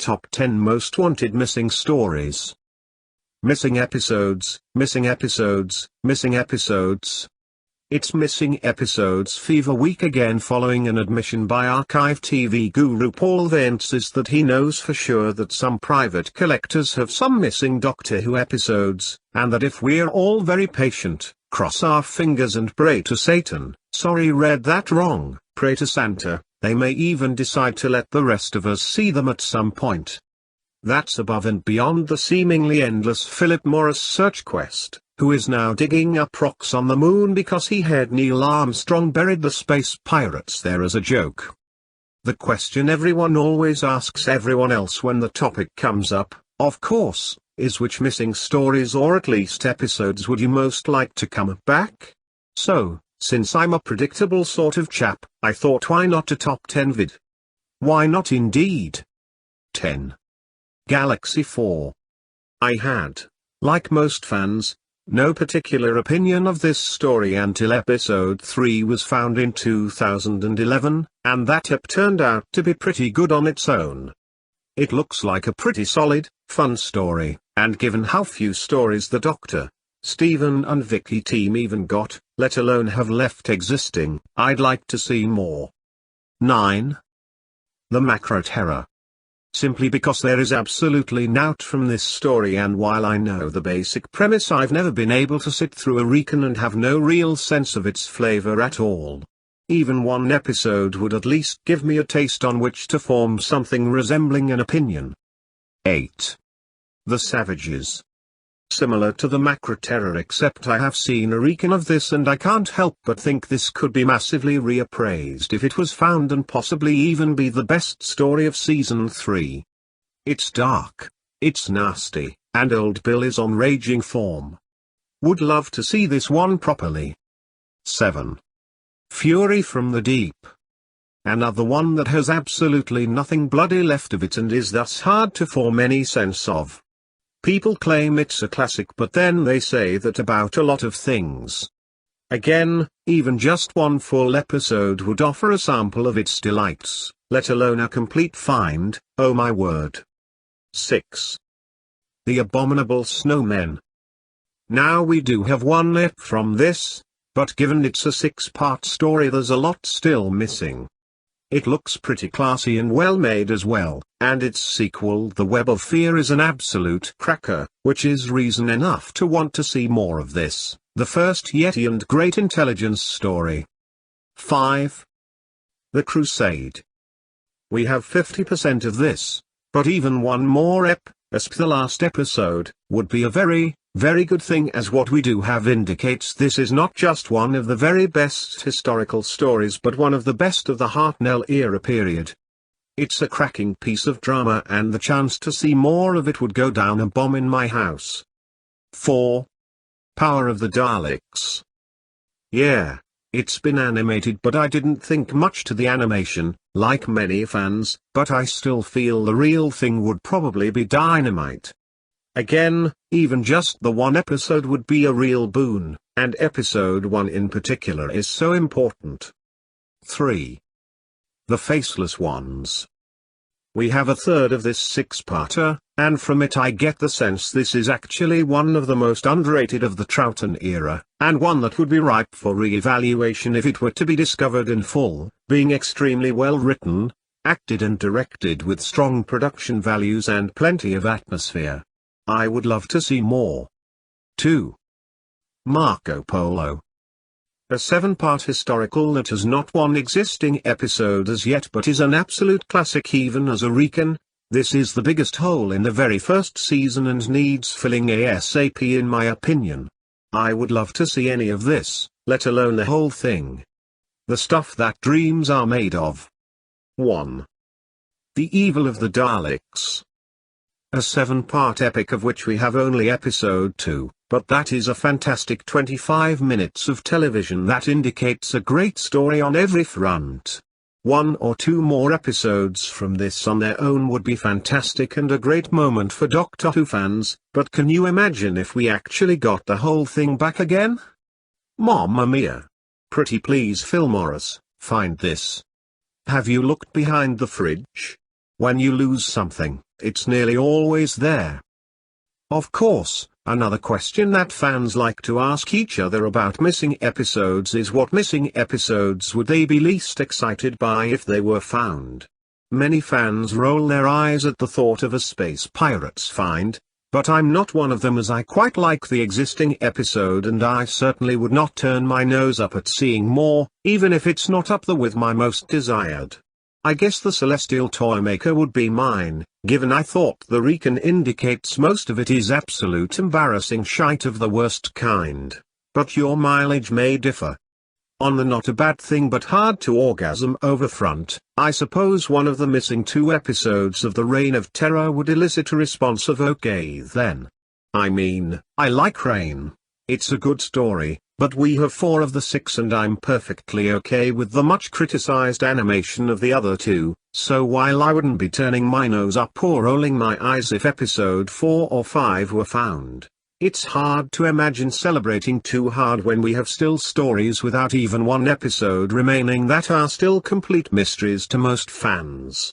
top 10 most wanted missing stories. Missing episodes, missing episodes, missing episodes. It's missing episodes fever week again, following an admission by archive TV guru Paul Vances that he knows for sure that some private collectors have some missing Doctor Who episodes, and that if we're all very patient, cross our fingers and pray to Satan, sorry read that wrong, pray to Santa, they may even decide to let the rest of us see them at some point. That's above and beyond the seemingly endless Philip Morris search quest, who is now digging up rocks on the moon because he heard Neil Armstrong buried the space pirates there as a joke. The question everyone always asks everyone else when the topic comes up, of course, is which missing stories or at least episodes would you most like to come back? So, since I'm a predictable sort of chap, I thought why not a top 10 vid? Why not indeed? 10. Galaxy 4. I had, like most fans, no particular opinion of this story until episode 3 was found in 2011, and that ep turned out to be pretty good on its own. It looks like a pretty solid, fun story, and given how few stories the Doctor, Stephen and Vicky team even got, let alone have left existing, I'd like to see more. 9. The Macroterror. Simply because there is absolutely nout from this story, and while I know the basic premise, I've never been able to sit through a recon and have no real sense of its flavor at all. Even one episode would at least give me a taste on which to form something resembling an opinion. 8. The Savages. Similar to the Macroterror, except I have seen a recon of this and I can't help but think this could be massively reappraised if it was found, and possibly even be the best story of season 3. It's dark, it's nasty, and Old Bill is on raging form. Would love to see this one properly. 7. Fury from the Deep. Another one that has absolutely nothing bloody left of it and is thus hard to form any sense of. People claim it's a classic, but then they say that about a lot of things. Again, even just one full episode would offer a sample of its delights, let alone a complete find, oh my word. 6. The Abominable Snowmen. Now we do have one ep from this, but given it's a 6-part story, there's a lot still missing. It looks pretty classy and well made as well, and its sequel The Web of Fear is an absolute cracker, which is reason enough to want to see more of this, the first Yeti and Great Intelligence story. 5. The Crusade. We have 50% of this, but even one more ep, as the last episode, would be a very, very good thing, as what we do have indicates this is not just one of the very best historical stories but one of the best of the Hartnell era period. It's a cracking piece of drama, and the chance to see more of it would go down a bomb in my house. 4. Power of the Daleks. Yeah, it's been animated, but I didn't think much to the animation, like many fans, but I still feel the real thing would probably be dynamite. Again, even just the one episode would be a real boon, and episode 1 in particular is so important. 3. The Faceless Ones. We have a third of this 6-parter, and from it I get the sense this is actually one of the most underrated of the Troughton era, and one that would be ripe for re-evaluation if it were to be discovered in full, being extremely well written, acted and directed with strong production values and plenty of atmosphere. I would love to see more. 2. Marcopolo. A 7-part historical that has not one existing episode as yet, but is an absolute classic even as a recon. This is the biggest hole in the very first season and needs filling ASAP in my opinion. I would love to see any of this, let alone the whole thing. The stuff that dreams are made of. 1. The Evil of the Daleks. A 7-part epic of which we have only episode 2, but that is a fantastic 25 minutes of television that indicates a great story on every front. 1 or 2 more episodes from this on their own would be fantastic and a great moment for Doctor Who fans, but can you imagine if we actually got the whole thing back again? Mamma mia! Pretty please Phil Morris, find this. Have you looked behind the fridge? When you lose something, it's nearly always there. Of course, another question that fans like to ask each other about missing episodes is what missing episodes would they be least excited by if they were found. Many fans roll their eyes at the thought of a space pirates find, but I'm not one of them, as I quite like the existing episode and I certainly would not turn my nose up at seeing more, even if it's not up there with my most desired. I guess the Celestial Toymaker would be mine, given I thought the recon indicates most of it is absolute embarrassing shite of the worst kind, but your mileage may differ. On the not a bad thing but hard to orgasm over front, I suppose one of the missing 2 episodes of the Reign of Terror would elicit a response of okay then. I mean, I like Reign. It's a good story, but we have 4 of the 6 and I'm perfectly okay with the much criticized animation of the other 2, so while I wouldn't be turning my nose up or rolling my eyes if episode 4 or 5 were found, it's hard to imagine celebrating too hard when we have still stories without even 1 episode remaining that are still complete mysteries to most fans.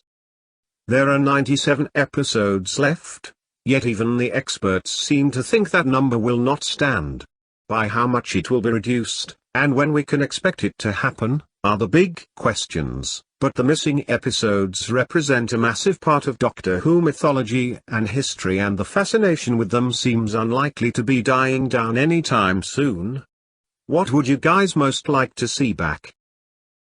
There are 97 episodes left, yet even the experts seem to think that number will not stand. By how much it will be reduced, and when we can expect it to happen, are the big questions, but the missing episodes represent a massive part of Doctor Who mythology and history, and the fascination with them seems unlikely to be dying down anytime soon. What would you guys most like to see back?